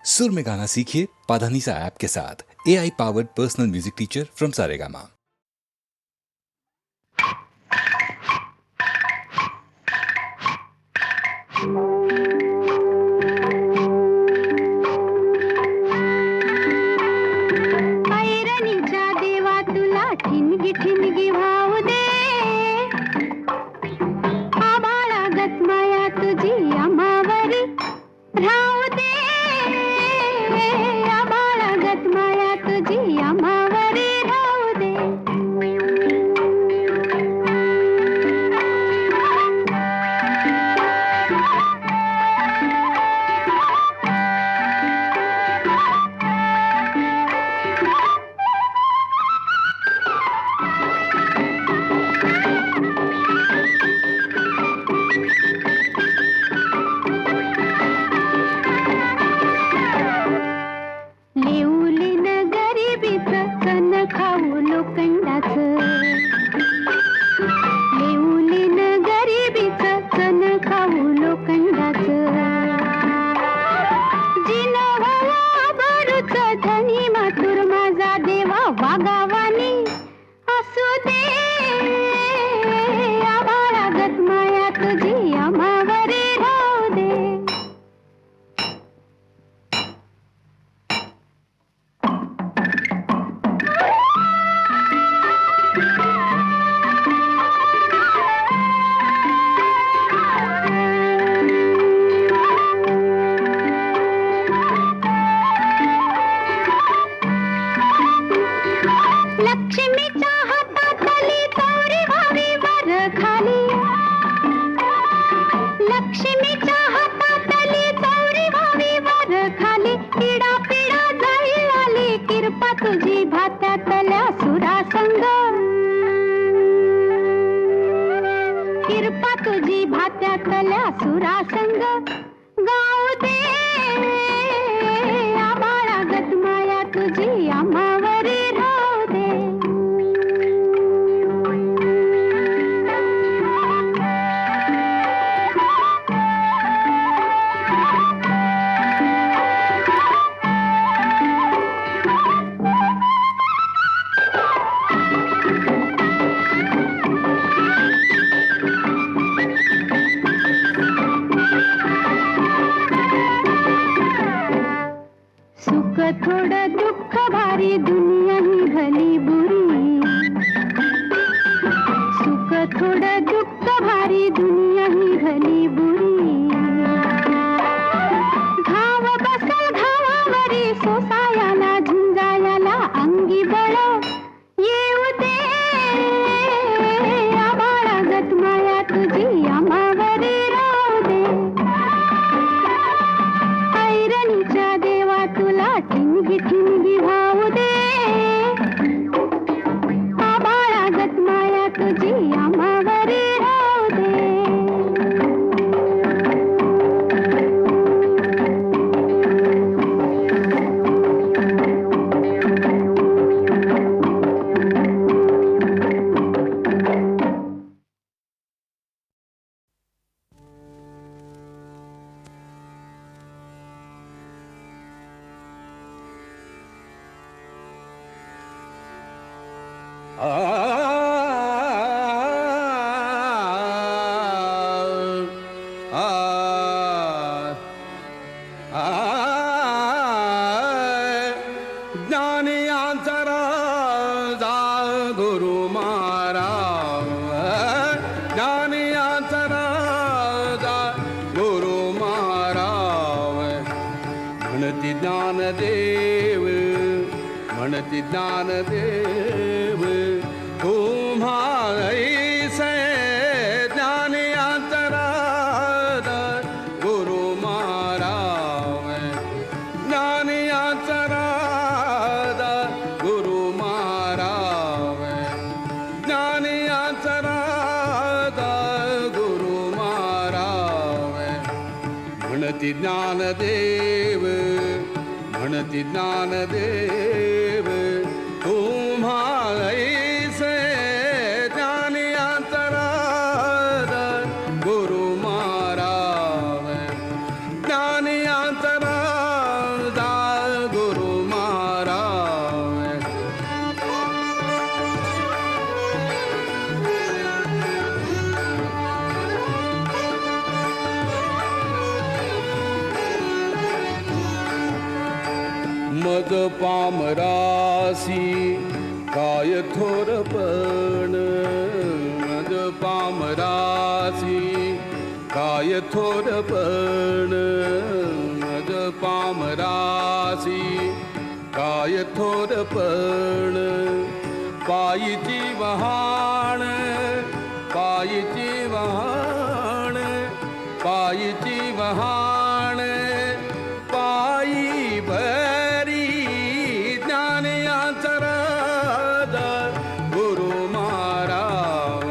सुर में गाना सीखिए पाधानीसा ऐप के साथ। AI powered personal music teacher from Saregama. ऐरणीच्या देवा तुला ठिणगी ठिणगी वाहू दे, आभाळागत माया तुझी आम्हावरी राहू दे, आभाळागत माया तुझी आम्हावरी राहू दे. लिवलीन गरिबीचं कण खाऊ लोखंडाचं, लिवलीन गरिबीचं कण खाऊ लोखंडाचं, जिन व्हावा भरूच धनी मातुर माझा देवा वागावानी असू दे, आभाळागत माया तुझी आम्हावरी राहू दे. लक्ष्मीच्या हातातली चौरी व्हावी वर खाली, लक्ष्मीच्या हातातली चौरी व्हावी वर खाली, पिढा पिढा जाईल आली किरपा तुझी भात्यातल्या सुरासंग, किरपा तुझी भात्यातल्या सुरासंग गाऊ दे, आभाळागत माया तुझी आम्हावरी राहू दे. सुख थोडं दुःख भारी दुनिया ही भली बुरी, सुख थोडं दुःख भारी दुनिया ही भली बुरी, घाव बसल घावावरी सोसायाला झुंजायाला अंगी बळ येऊ दे, आभाळागत माया तुझी आम्हावरी राहू दे. ऐरणीच्या देवा तुला ठिणगी ठिणगी वाहू दे, आभाळागत माया तुझी आम्हावरी राहू दे. ज्ञानियांचा राजा गुरु महाराज, ज्ञानियांचा राजा गुरु महाराज, म्हणती ज्ञानदेव, म्हणती ज्ञानदेव, तुम्हा ऐसे ज्ञानियांचा राजा गुरु महाराज, ज्ञानियांचा राजा गुरु महाराज, ज्ञानियांचा राजा गुरु महाराज, म्हणती ज्ञानदेव, म्हणती ज्ञानदेव, तुम्हा ऐसे ज्ञानियांचा राजा गुरु महाराज, ज्ञानियांचा राजा मज पामरासी काय थोरपण, मज पामरासी काय थोरपण, मज पामरासी काय थोरपण. पायीची वहाण, पायीची वहाण, पायीची वहाण, पायी भरी ज्ञान याचा राजा गुरु माराव,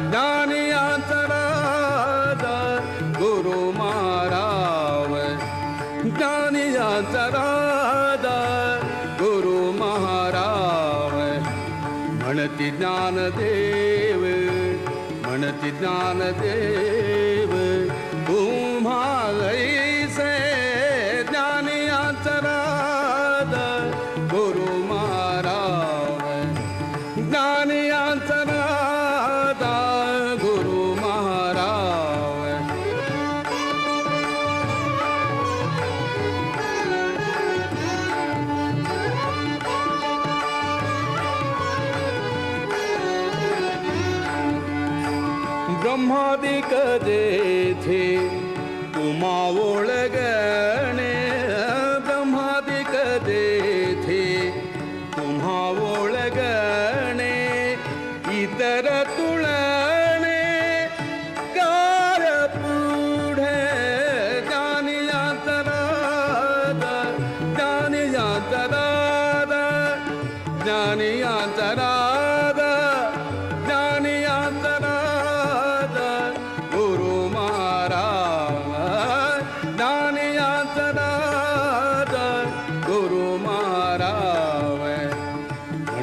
ज्ञान याचा राजा गुरु माराव, ज्ञान याचा राजा गुरु महाराव. म्हणती ज्ञानदेव, म्हणती ज्ञानदेव, तुम्हालैसे ज्ञान याचा राजा गुरु महाराव, ज्ञान याचा राजा गुरु महाराव. ब्रह्मादिक जेथे तुम्हा ओळगणे, ब्रह्मादिक जेथे तुम्हा ओळगणे, इतर तुळणे कार पुढे ज्ञान याचा राजा, ज्ञान याचा राजा, ज्ञान याचा राजा, ज्ञान याचा राजा गुरु महाराव, ज्ञान याचा राजा गुरु महाराव.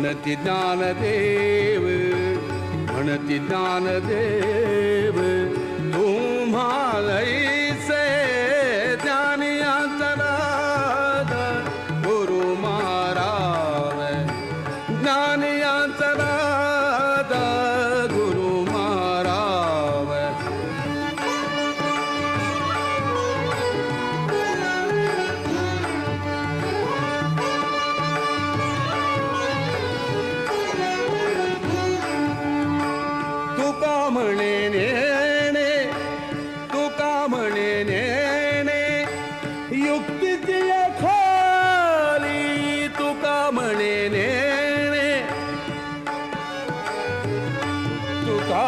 म्हणती ज्ञानदेव, म्हणती ज्ञानदेव, तुम्हालैसे ज्ञान याचा राजा गुरु महाराव, ज्ञान याचा राजा गुरु महाराव. तुका म्हणे नेणे, तुका म्हणे नेणे, युक्तीची खाली तुका म्हणे नेणे, तुका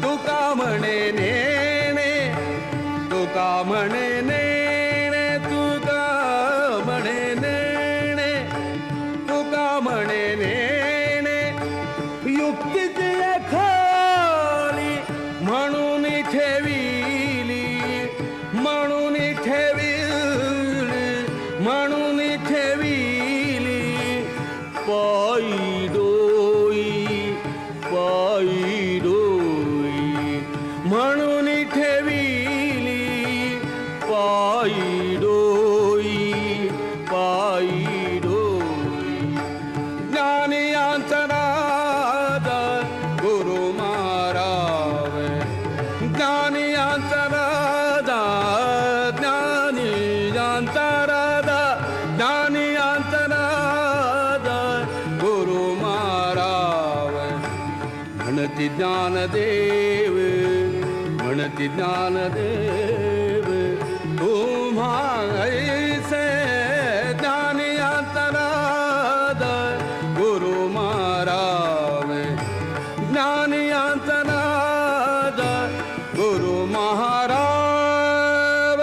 तुका म्हणे नेणे, तुका म्हणे नेणे, तुका म्हणे नेणे, तुका म्हणे नेणे, युक्तीची खाली म्हणून ठेविली, म्हणून ठेविली, म्हणून ठेविली, पायी डोई, पायी डोई, म्हणून ठेविली, पायी डोई, पायी डोई. ज्ञान याचा राजा गुरु महाराव, ज्ञान याचा राजा, ज्ञान याचा राजा, ज्ञान याचा राजा गुरु महाराव. म्हणती ज्ञानदेव, म्हणती ज्ञानदेव, तुम्हालैसे ज्ञान याचा राजा गुरु महाराव, ज्ञान याचा राजा गुरु महाराव.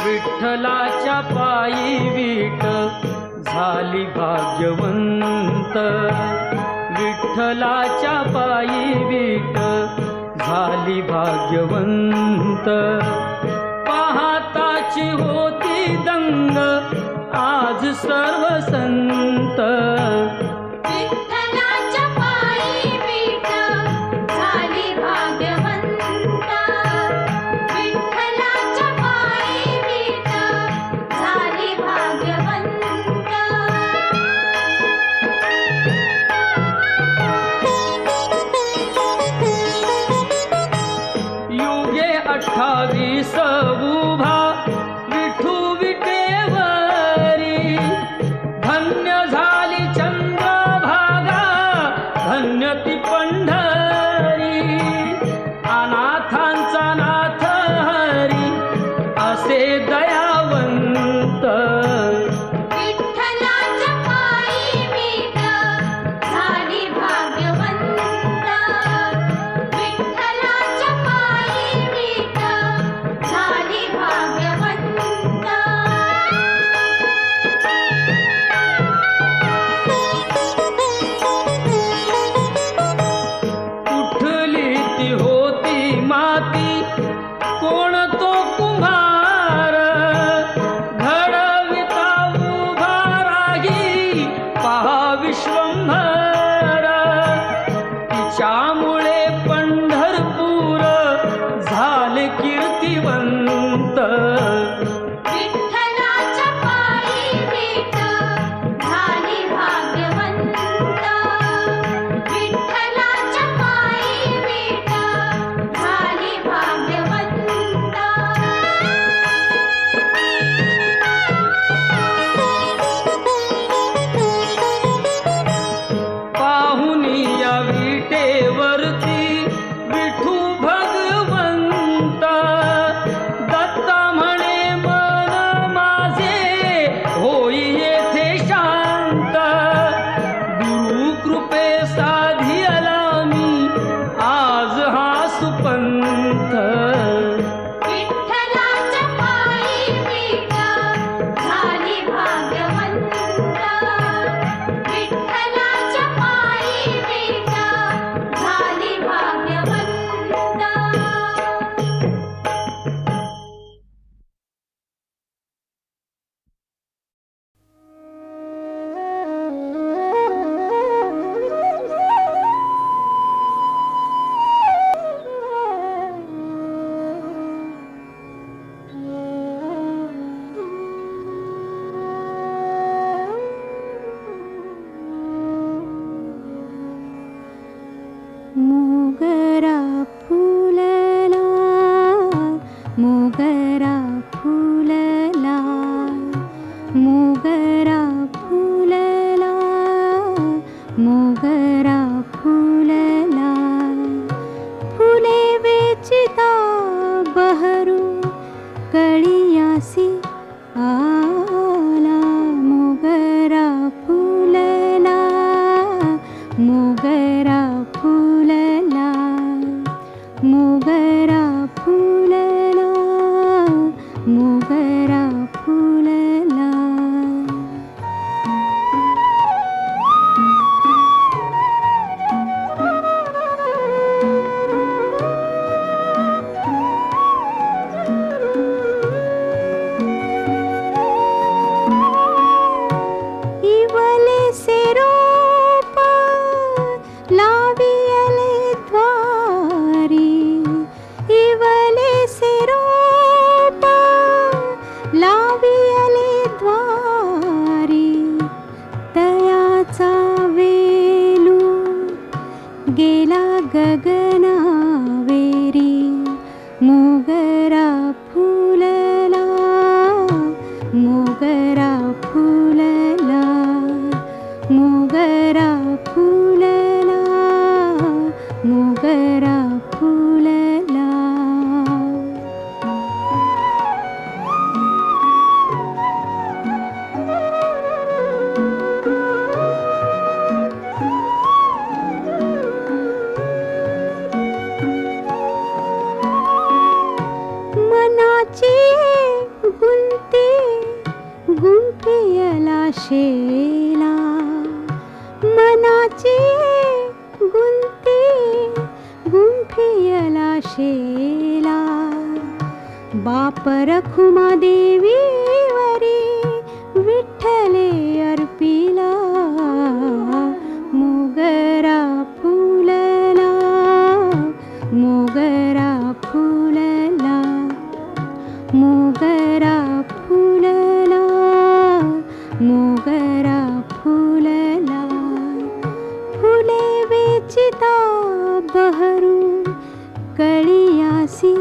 विठ्ठलाच्या पायी विठ झाली भाग्यवंत, विठ्ठलाच्या पायी विठ झाली भाग्यवंत. पाहताची होती दंग आज सर्व संत, विठ्ठलाच्या पायी विठ झाली भाग्यवंत, विठ्ठलाच्या पायी विठ झाली भाग्यवंत. युगे 28 उभा विठू विटेवरी, धन्य झाली चंद्रभागा, धन्य ती पंढरी. अनाथांचा नाथ हरी असे दयावंत, विठ्ठलाच्या पायी विठ झाली भाग्यवंत, विठ्ठलाच्या पायी विठ झाली भाग्यवंत. उठली ती होती माती, कोण तो कुंभार, घडविता उभा राही पहा विश्वंभर. तिच्यामुळे पंढरपूर झाले कीर्तिवंत, विठ्ठलाच्या पायी विठ झाली भाग्यवंत, विठ्ठलाच्या पायी विठ झाली भाग्यवंत. पाहुनी या विटेवरती विठू भगवंत, दत्ता म्हणे मन माझे होई येथे शांत. गुरु कृपे साधियला मी आज हा सुपंथ, विठ्ठलाच्या पायी विठ झाली भाग्यवंत, विठ्ठलाच्या पायी विठ झाली भाग्यवंत. मोगरा फुलला, मोगरा फुलला, मोगरा फुलला, मोगरा फुलला. फुले वेचिता बहरू कळियासी आला. मोगरा फुलला, मोगरा फुलला, मोगरा फुलला, मोगरा फुलला. इवले से रोप लावियले द्वारी, इवले से रोप लावियले द्वारी. तयाचा वेलू गेला गगनावेरी. मोगरा फुलला, मोगरा फुलला, मोगरा फुलला, मोगरा फुलला. गुंफियला शेला मनाची गुंती गुंफियला शेला बाप रखुमा देवीवरी विठ्ठले अर्पिला मोगरा फुलला मोगरा फुलला मोगरा फुलला मोगरा फुलला फुले वेचिता बहरू कळियासी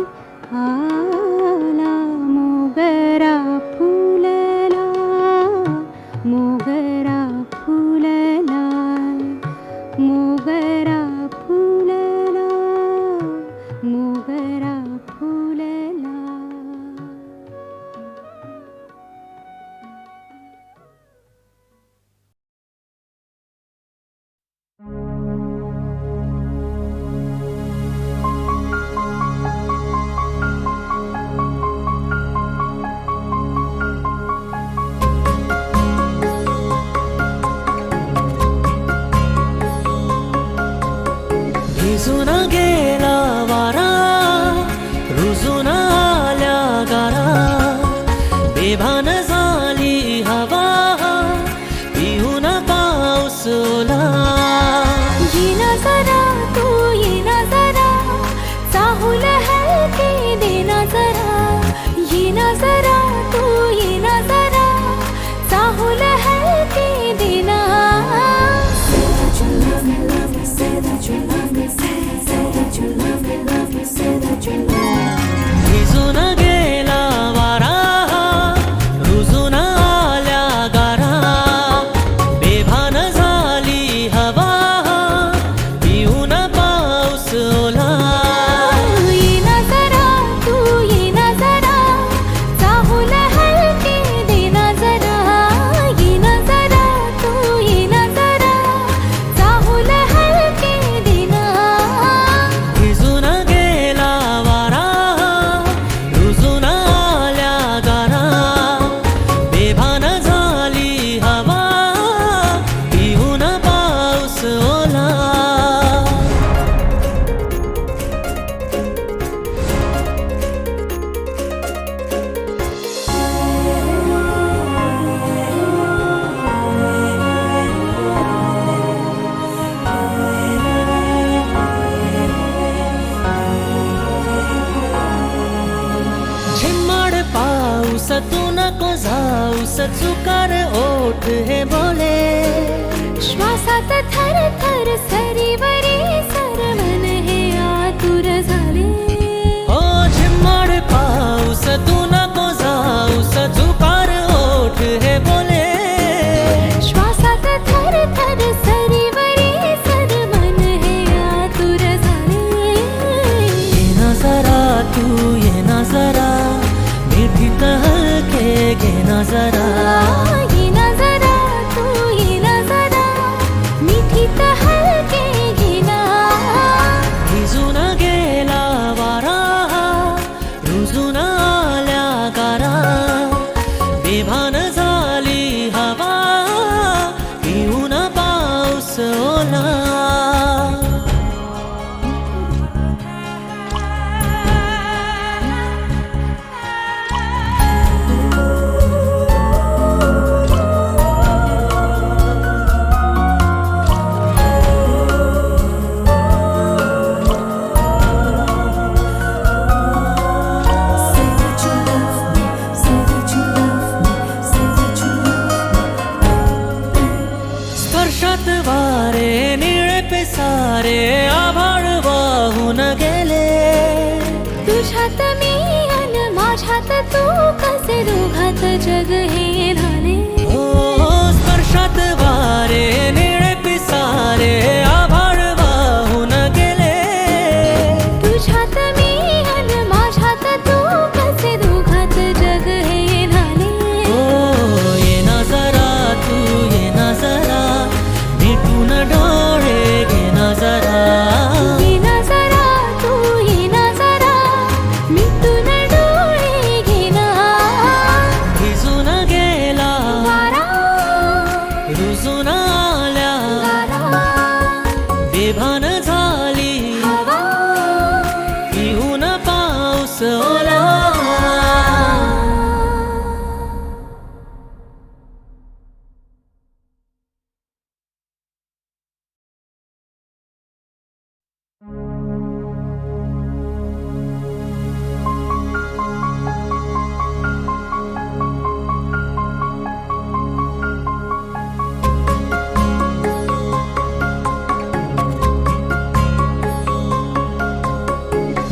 आला मोगरा फुलला मोगरा फुलला मोगरा फुलला मोगरा फुलला. भिजून गेला वारा रुजून आल्या गारा बेभान झाली हवा पिऊन पाऊस ओला येना जरा तू येना जरा चाहूल हलके देना जरा येना जरा तू येना जरा चाहूल हलके देना. भिजून गेला वारा रुजून आल्या गारा बेभान झाली हवा पिऊन पाऊस ओला येना जरा तू येना जरा चाहूल हलके देना जरा येना जरा तू येना जरा चाहूल हलके देना. भिजून गेला वारा रुजून आल्या गारा बेभान झाली हवा पिऊन पाऊस ओला झिम्माड पाऊस तू नको जाऊस चुकार ओठ हे बोले श्वासात थर थर सरीवरी सरमन हे आतुर झाले. हो झिम्माड पाऊस तू नको जाऊस चुकार ओठ हे बोले श्वासात थर थर सरीवरी सरमन हे आतुर झाले. येना जरा तू येना जरा मिठीत हलके घेना जरा येना जरा तू येना जरा मिठीत हलके घेना. भिजून गेला वारा रुजून आल्या गारा बेभान झाली हवा पिऊन पाऊस ओला स्पर्शात वारे निळे पेसारे आभाळ वाहून गेले तुझ्यात मी अन माझ्यात तू कसे दोघात जग हे झाले. हो स्पर्शात वारे निळे पिसारे आभाळ वाहून गेले तुझ्यात मी अन माझ्यात तू कसे दोघात जग हे झाले. हो येना जरा तू येना जरा मिटून डोळे घेना जरा येना जरा तू येना जरा मिटून डोळे घेना. भिजून गे गेला वारा रुजून आल्या गारा बेभान झाली हवा पिऊन पाऊस ओला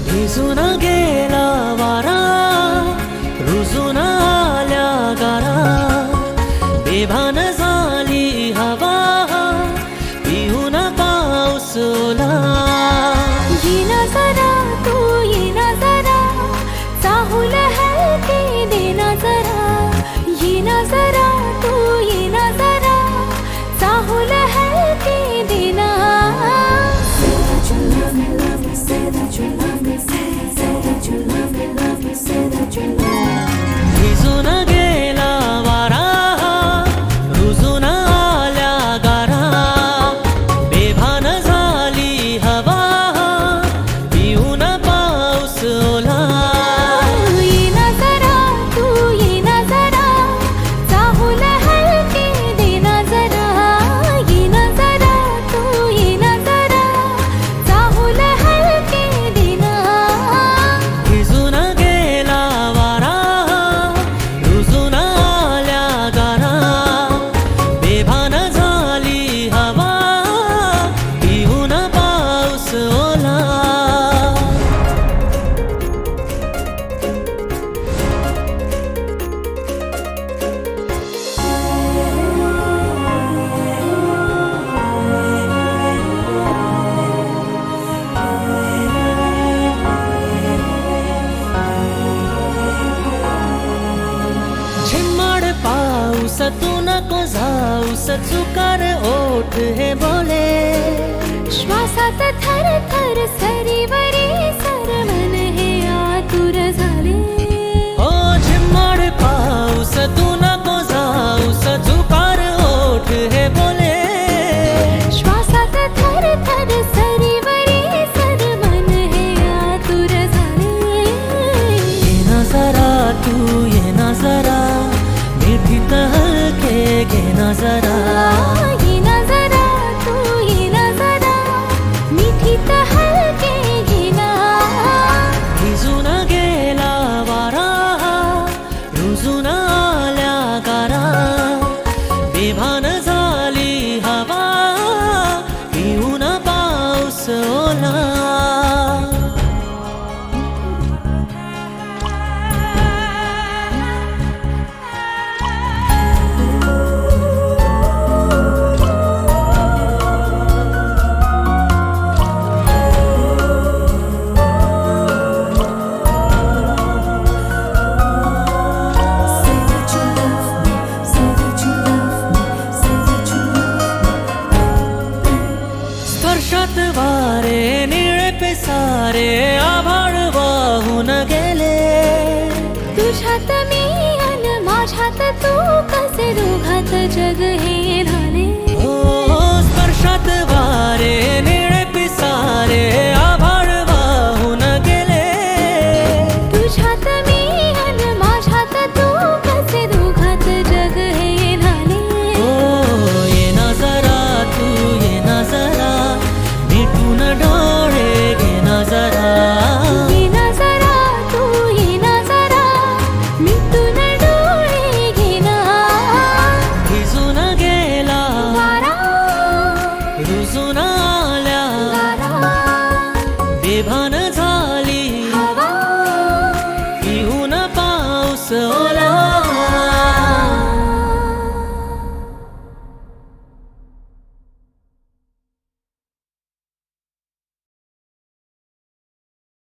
भिजून गेला वारा रुजून आल्या गारा बेभान झाली हवा पिऊन पाऊस ओला ये नजरा तू ये नजरा चाहूल हलके देना जरा ये नजरा तू ये नजरा चाहूल हलके देना भिजून गेला वारा रुजून आल्या गारा बेभान झाली हवा पिऊन पाऊस ओला ये नजरा तू ये नजरा चाहूल हलके देना जरा ये नजरा तू ये नजरा चाहूल हलके देना भिजून गेला वारा रुजून आल्या गारा बेभान झाली हवा पिऊन पाऊस ओला झिम्मड पाऊस तू नको जाऊस चुकार ओठ हे बोले श्वासात थर थर सरीवरी सरमन हे आतुर झाले ओ झिम्मड पाऊस तू नको जाऊस चुकार ओठ हे बोले श्वासात थर थर सरीवरी सरमन हे आतुर झाले ये ना जरा तू ये ना जरा मिठी हलके घे ना जरा ये नजरा तू ये नजरा मिठी हलके घेना भिजून गेला वारा रुजून आल्या गारा बेभान झाली हवा पिऊन पाऊस ओला स्पर्शात वारे निळे पेसारे आभाळ वाहून गेले तुझ्यात मी अन माझ्यात तू कसे दोघात जग हे